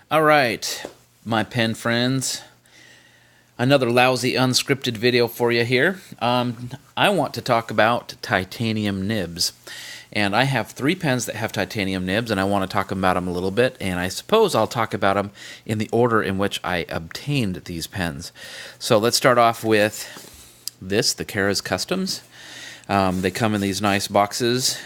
All right, my pen friends. Another lousy unscripted video for you here. I want to talk about titanium nibs. And I have 3 pens that have titanium nibs, and I want to talk about them a little bit. And I suppose I'll talk about them in the order in which I obtained these pens. So let's start off with this, the Kara's Kustoms. They come in these nice boxes.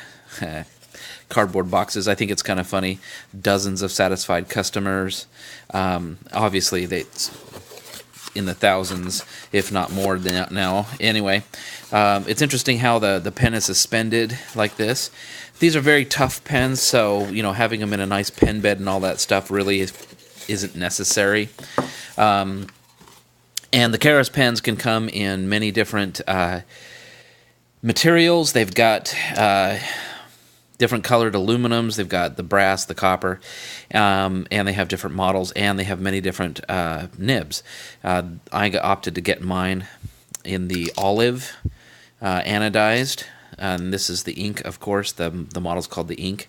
Cardboard boxes. I think it's kind of funny. Dozens of satisfied customers. Obviously, it's in the thousands, if not more than now. Anyway, it's interesting how the pen is suspended like this. These are very tough pens, so having them in a nice pen bed and all that stuff really isn't necessary. And the Kara's pens can come in many different materials. They've got different colored aluminums. They've got the brass, the copper, and they have different models, and they have many different nibs. I opted to get mine in the olive anodized, and this is the ink, of course. The model's called the ink.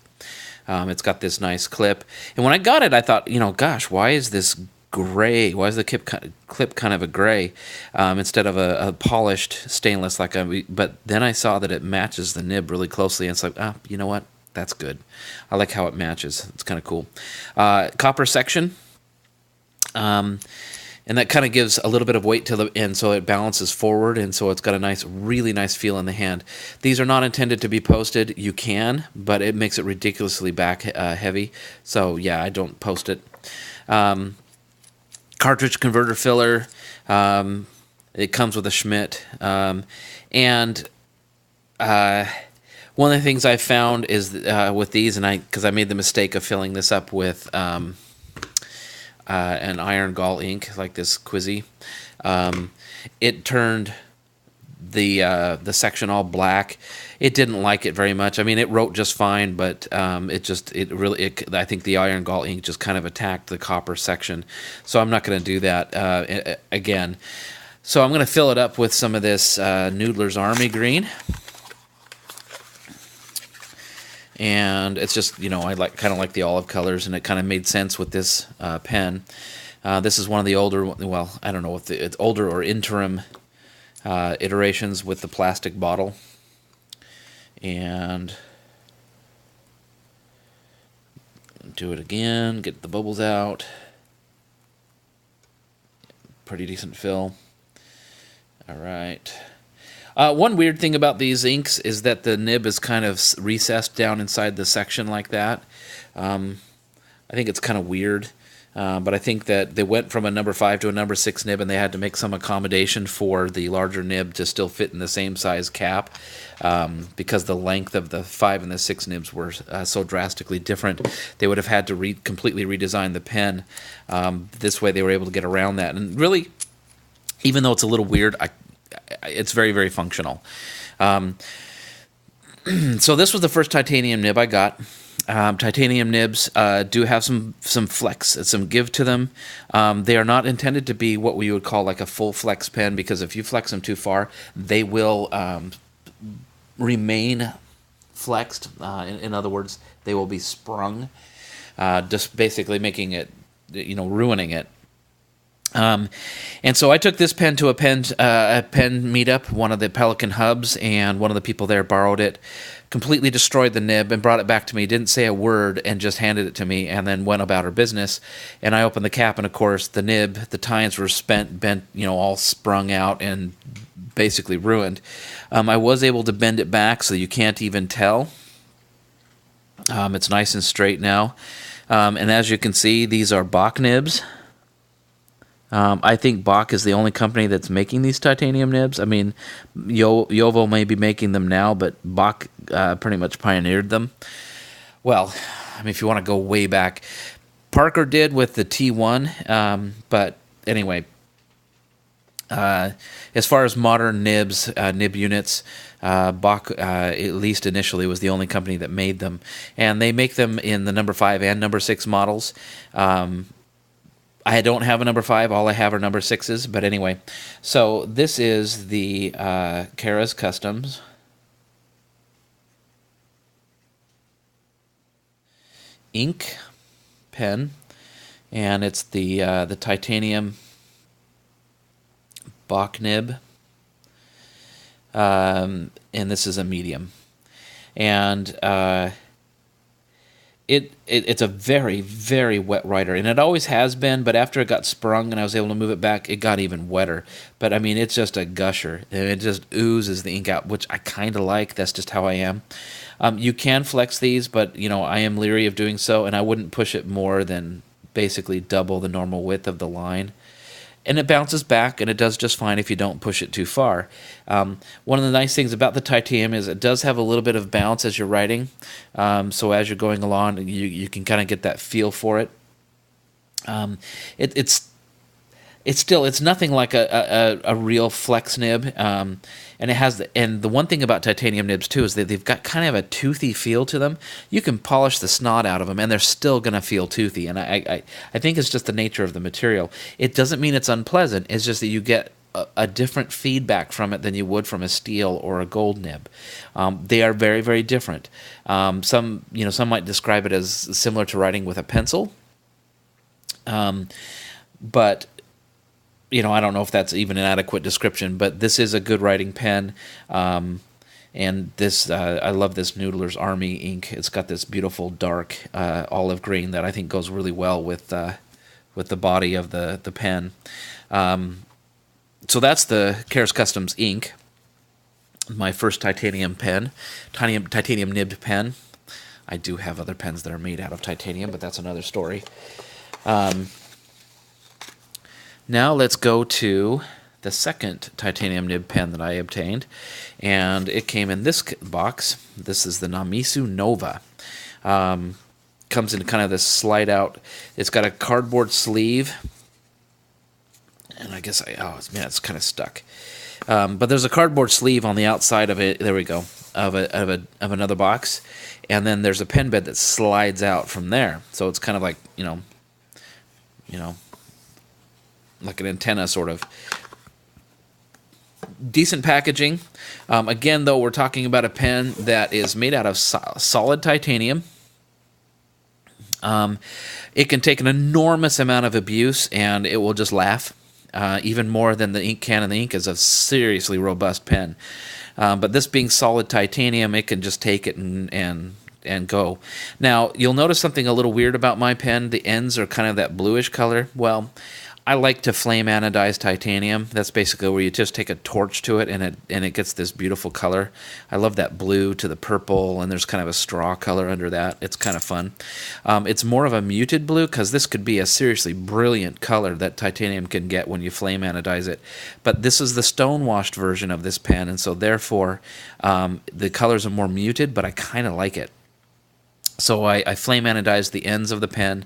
It's got this nice clip, and when I got it, I thought, gosh, why is this gray? Why is the clip kind of a gray instead of a polished stainless but then I saw that it matches the nib really closely, and it's like, you know what? That's good. I like how it matches. It's kind of cool. Copper section. And that kind of gives a little bit of weight to the end, so it balances forward, and so it's got a really nice feel in the hand. These are not intended to be posted. You can, but it makes it ridiculously back heavy. So yeah, I don't post it. Cartridge converter filler. It comes with a Schmidt. And one of the things I found is with these, because I made the mistake of filling this up with an iron gall ink, like this Quizzy. It turned the section all black. It didn't like it very much. I mean, it wrote just fine, but I think the iron gall ink just kind of attacked the copper section. So I'm not going to do that again. So I'm going to fill it up with some of this Noodler's Army Green. And it's just, I kind of like the olive colors, and it kind of made sense with this pen. This is one of the older, well, I don't know if it's older or interim iterations with the plastic bottle. And do it again, get the bubbles out. Pretty decent fill. All right. One weird thing about these inks is that the nib is kind of recessed down inside the section like that. I think it's kind of weird. But I think that they went from a number 5 to a number 6 nib, and they had to make some accommodation for the larger nib to still fit in the same size cap, because the length of the 5 and the 6 nibs were so drastically different. They would have had to completely redesign the pen. This way they were able to get around that. And really, even though it's a little weird, it's very, very functional. So this was the first titanium nib I got. Titanium nibs do have some flex, some give to them. They are not intended to be what we would call like a full flex pen, because if you flex them too far, they will remain flexed. In other words, they will be sprung, just basically making it, ruining it. And so I took this pen to a pen meetup, one of the Pelican hubs, and one of the people there borrowed it, completely destroyed the nib, and brought it back to me, didn't say a word, and just handed it to me, and then went about her business. And I opened the cap, and of course the nib, the tines were bent, all sprung out and basically ruined. I was able to bend it back so you can't even tell. It's nice and straight now. And as you can see, these are Bach nibs. I think Bach is the only company that's making these titanium nibs. I mean, Jovo may be making them now, but Bach pretty much pioneered them. Well, I mean, if you want to go way back, Parker did with the T1. But anyway, as far as modern nibs, nib units, Bach, at least initially, was the only company that made them. And they make them in the number 5 and number 6 models. I don't have a number 5. All I have are number 6s. But anyway, so this is the Kara's Kustoms Ink pen. and it's the titanium Bach nib, and this is a medium, and it's a very, very wet writer, and it always has been, but after it got sprung and I was able to move it back, it got even wetter. But I mean, it's just a gusher, and it just oozes the ink out, which I kind of like. That's just how I am. You can flex these, but I am leery of doing so, and I wouldn't push it more than basically double the normal width of the line. And it bounces back, and it does just fine if you don't push it too far. One of the nice things about the titanium is it does have a little bit of bounce as you're writing. So as you're going along, you can kind of get that feel for it. It's nothing like a real flex nib, and the one thing about titanium nibs too is that they've got kind of a toothy feel to them. You can polish the snot out of them, and they're still gonna feel toothy. And I think it's just the nature of the material. It doesn't mean it's unpleasant. It's just that you get a different feedback from it than you would from a steel or a gold nib. They are very, very different. Some might describe it as similar to writing with a pencil, but I don't know if that's even an adequate description, but this is a good writing pen. And this, I love this Noodler's Army ink. It's got this beautiful dark olive green that I think goes really well with the body of the pen. So that's the Karas Kustoms Ink, my first titanium pen, titanium nibbed pen. I do have other pens that are made out of titanium, but that's another story. Now let's go to the second titanium nib pen that I obtained, and it came in this box. This is the Namisu Nova. Comes in kind of this slide out. It's got a cardboard sleeve, and I guess it's kind of stuck. But there's a cardboard sleeve on the outside of it. There we go, of another box, and then there's a pen bed that slides out from there. So it's kind of like like an antenna, sort of. Decent packaging. Again, though, we're talking about a pen that is made out of solid titanium. It can take an enormous amount of abuse, and it will just laugh, even more than the ink can, and the ink is a seriously robust pen. But this being solid titanium, it can just take it and go. Now, you'll notice something a little weird about my pen. The ends are kind of that bluish color. Well, I like to flame anodize titanium. That's basically where you just take a torch to it and it gets this beautiful color. I love that blue to the purple, and there's kind of a straw color under that. It's kind of fun. It's more of a muted blue because this could be a seriously brilliant color that titanium can get when you flame anodize it. But this is the stone-washed version of this pen, and so therefore the colors are more muted, but I kind of like it. So I flame anodized the ends of the pen,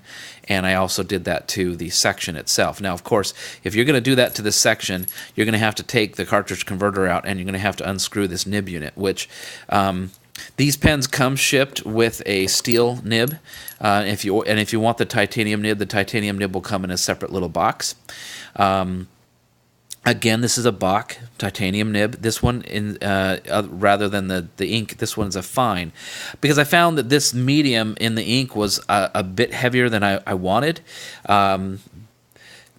and I also did that to the section itself. Now, of course, if you're going to do that to this section, you're going to have to take the cartridge converter out, and you're going to have to unscrew this nib unit, which these pens come shipped with a steel nib. If you want the titanium nib will come in a separate little box. Again, this is a Bach titanium nib. This one, rather than the ink, this one's a fine. Because I found that this medium in the ink was a bit heavier than I wanted. Kind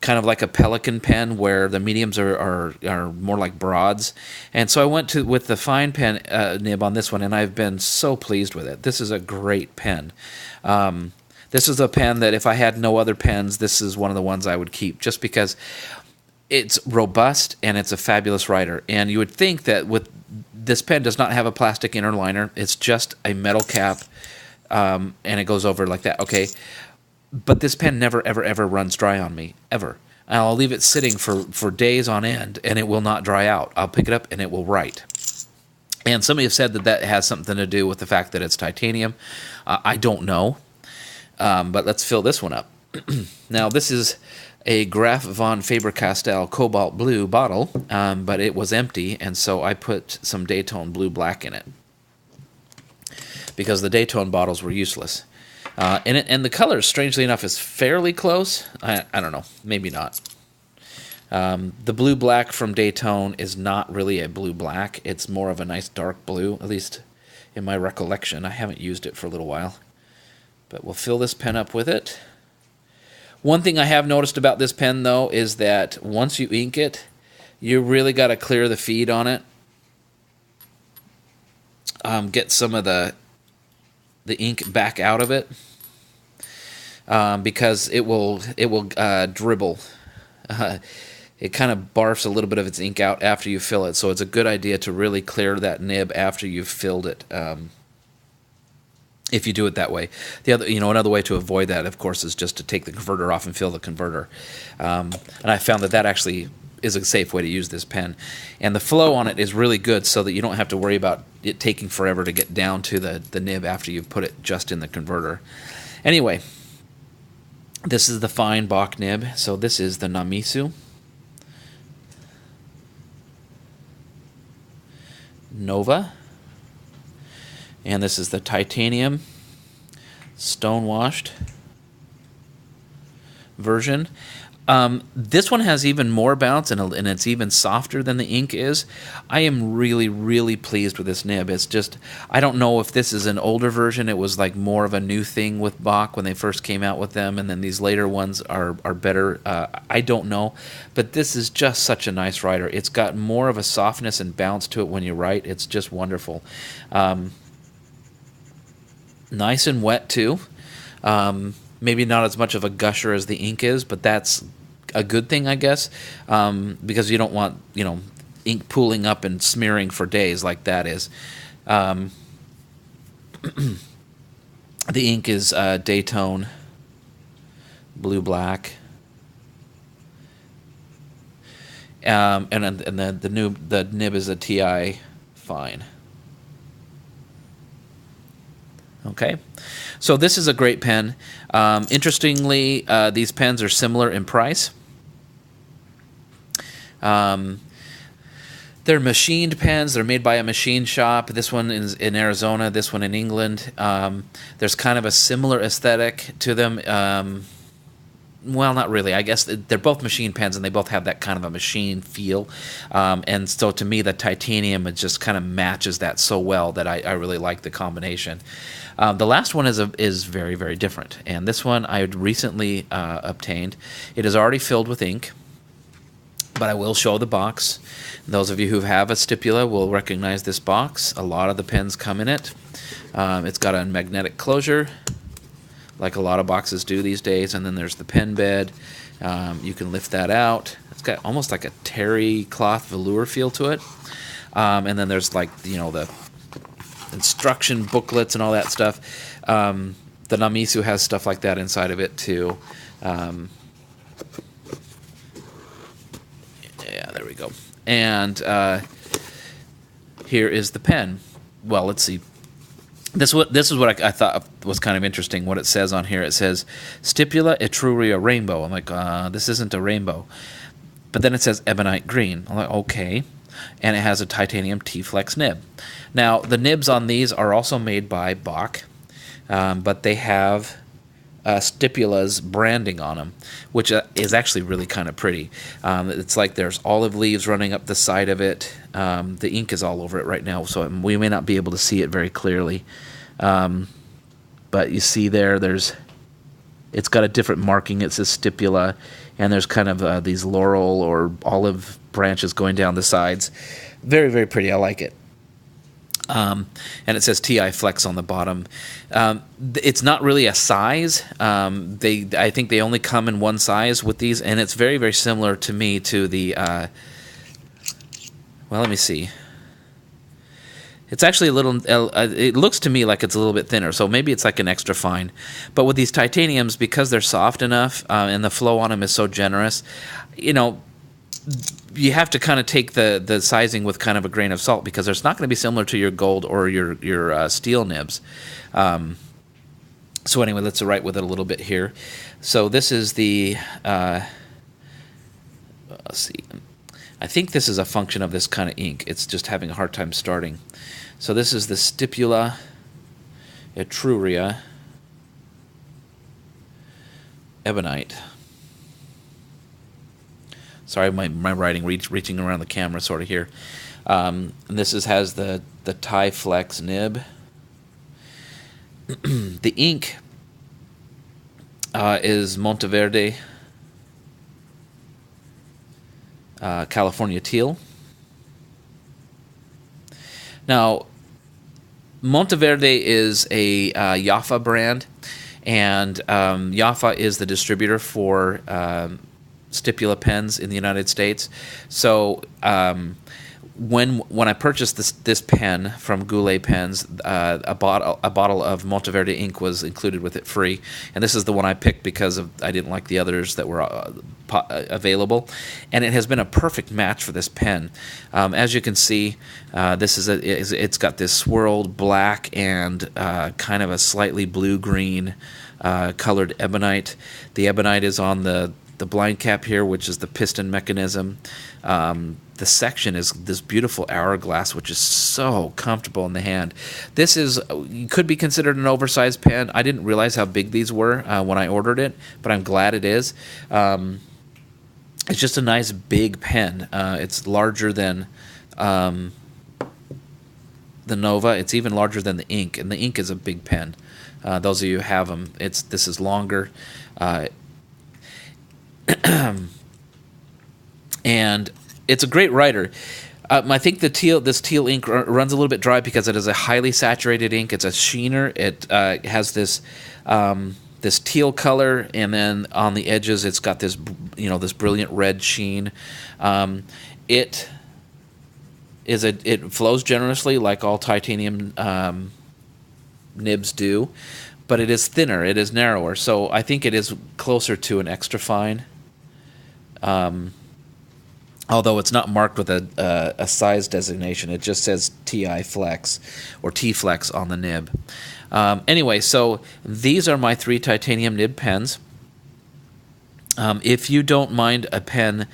of like a Pelican pen where the mediums are more like broads. And so I went with the fine pen nib on this one, and I've been so pleased with it. This is a great pen. This is a pen that if I had no other pens, this is one of the ones I would keep, just because it's robust and it's a fabulous writer. And you would think that with this pen does not have a plastic inner liner. It's just a metal cap, and it goes over like that. Okay, but this pen never, ever, ever runs dry on me, ever. And I'll leave it sitting for days on end, and it will not dry out. I'll pick it up, and it will write. And somebody has said that has something to do with the fact that it's titanium. I don't know, but let's fill this one up. Now, this is a Graf von Faber-Castell cobalt blue bottle, but it was empty, and so I put some Daytone blue black in it because the Daytone bottles were useless. And the color, strangely enough, is fairly close. I don't know, maybe not. The blue black from Daytone is not really a blue black. It's more of a nice dark blue, at least in my recollection. I haven't used it for a little while. But we'll fill this pen up with it. One thing I have noticed about this pen, though, is that once you ink it, you really got to clear the feed on it. Get some of the ink back out of it, because it will dribble. It kind of barfs a little bit of its ink out after you fill it, so it's a good idea to really clear that nib after you've filled it. If you do it that way. The other, another way to avoid that, of course, is just to take the converter off and fill the converter. And I found that actually is a safe way to use this pen. And the flow on it is really good, so that you don't have to worry about it taking forever to get down to the nib after you've put it just in the converter. Anyway, this is the fine Bock nib. So this is the Namisu Nova. And this is the titanium stonewashed version. This one has even more bounce, and it's even softer than the ink is. I am really, really pleased with this nib. It's just, I don't know if this is an older version. It was like more of a new thing with Bock when they first came out with them, and then these later ones are better. I don't know, but this is just such a nice writer. It's got more of a softness and bounce to it when you write. It's just wonderful. Nice and wet too. Maybe not as much of a gusher as the ink is, but that's a good thing, I guess, because you don't want ink pooling up and smearing for days like that is. The ink is Daytone blue black, and the nib is a TI fine. Okay, so this is a great pen. Interestingly, these pens are similar in price. They're machined pens. They're made by a machine shop. This one is in Arizona, this one in England. There's kind of a similar aesthetic to them. Well, not really. I guess they're both machine pens, and they both have that kind of a machine feel. And so to me, the titanium, it just kind of matches that so well that I really like the combination. The last one is very, very different. And this one I had recently obtained. It is already filled with ink, but I will show the box. Those of you who have a Stipula will recognize this box. A lot of the pens come in it. It's got a magnetic closure, like a lot of boxes do these days, and then there's the pen bed. You can lift that out. It's got almost like a terry cloth velour feel to it. And then there's like the instruction booklets and all that stuff. The Namisu has stuff like that inside of it too. Yeah, there we go. And here is the pen. Well, let's see. This is what I thought was kind of interesting, what it says on here. It says, Stipula Etruria Rainbow. I'm like, this isn't a rainbow. But then it says ebonite green. I'm like, okay. And it has a titanium T-flex nib. Now, the nibs on these are also made by Bock, but they have Stipula's branding on them, which is actually really kind of pretty. It's like there's olive leaves running up the side of it. The ink is all over it right now, so we may not be able to see it very clearly. But you see it's got a different marking. It says Stipula, and there's kind of these laurel or olive branches going down the sides. Very, very pretty. I like it. And it says TI Flex on the bottom. It's not really a size. I think they only come in one size with these, and it's very, very similar to me to the. Well, let me see. It's actually a little. It looks to me like it's a little bit thinner, so maybe it's like an extra fine. But with these titaniums, because they're soft enough and the flow on them is so generous, you have to kind of take the sizing with kind of a grain of salt, because it's not going to be similar to your gold or your steel nibs. So anyway, let's write with it a little bit here. So this is the, let's see, I think this is a function of this kind of ink. It's just having a hard time starting. So this is the Stipula Etruria Ebonite. Sorry, my writing reaching around the camera sort of here. And this has the TI Flex nib. The ink is Monteverde, California Teal. Now, Monteverde is a Jaffa brand, and Jaffa is the distributor for Stipula pens in the United States. So when I purchased this pen from Goulet Pens, a bottle of Monteverde ink was included with it free, and this is the one I picked because I didn't like the others that were available, and it has been a perfect match for this pen. As you can see, it's got this swirled black and kind of a slightly blue-green colored ebonite. The ebonite is on the blind cap here, which is the piston mechanism. The section is this beautiful hourglass, which is so comfortable in the hand. This could be considered an oversized pen. I didn't realize how big these were when I ordered it, but I'm glad it is. It's just a nice big pen. It's larger than the Nova. It's even larger than the Ink, and the Ink is a big pen. Those of you who have them, this is longer. And it's a great writer. I think this teal ink runs a little bit dry because it is a highly saturated ink. It's a sheener. It has this teal color, and then on the edges, it's got this brilliant red sheen. It flows generously like all titanium nibs do, but it is thinner. It is narrower. So I think it is closer to an extra fine. Although it's not marked with a size designation, it just says TI Flex or T-flex on the nib. Anyway, so these are my 3 titanium nib pens. If you don't mind a pen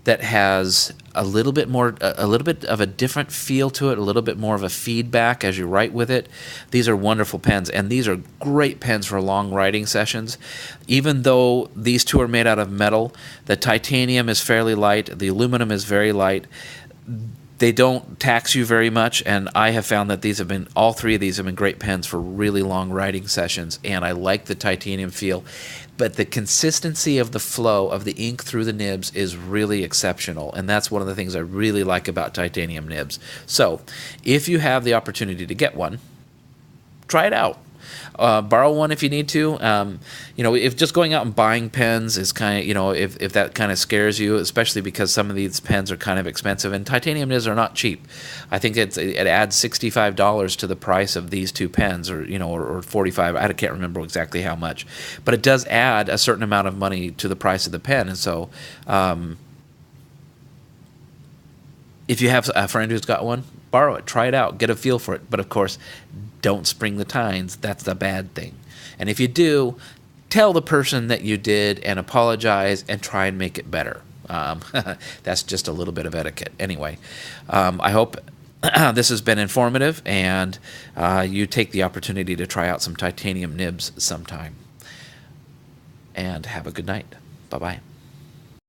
that has a little bit of a different feel to it, a little bit more of a feedback as you write with it, these are wonderful pens, and these are great pens for long writing sessions. Even though these two are made out of metal, the titanium is fairly light, the aluminum is very light. They don't tax you very much, and I have found that all 3 of these have been great pens for really long writing sessions, and I like the titanium feel. But the consistency of the flow of the ink through the nibs is really exceptional, and that's one of the things I really like about titanium nibs. So, if you have the opportunity to get one, try it out. Borrow one if you need to. If just going out and buying pens is kind of, if that kind of scares you, especially because some of these pens are kind of expensive, and titanium nibs are not cheap. I think it adds $65 to the price of these 2 pens, or $45. I can't remember exactly how much, but it does add a certain amount of money to the price of the pen, and so. If you have a friend who's got one, borrow it, try it out, get a feel for it. But of course, don't spring the tines. That's the bad thing. And if you do, tell the person that you did and apologize and try and make it better. That's just a little bit of etiquette. Anyway, I hope this has been informative, and you take the opportunity to try out some titanium nibs sometime. And have a good night. Bye-bye.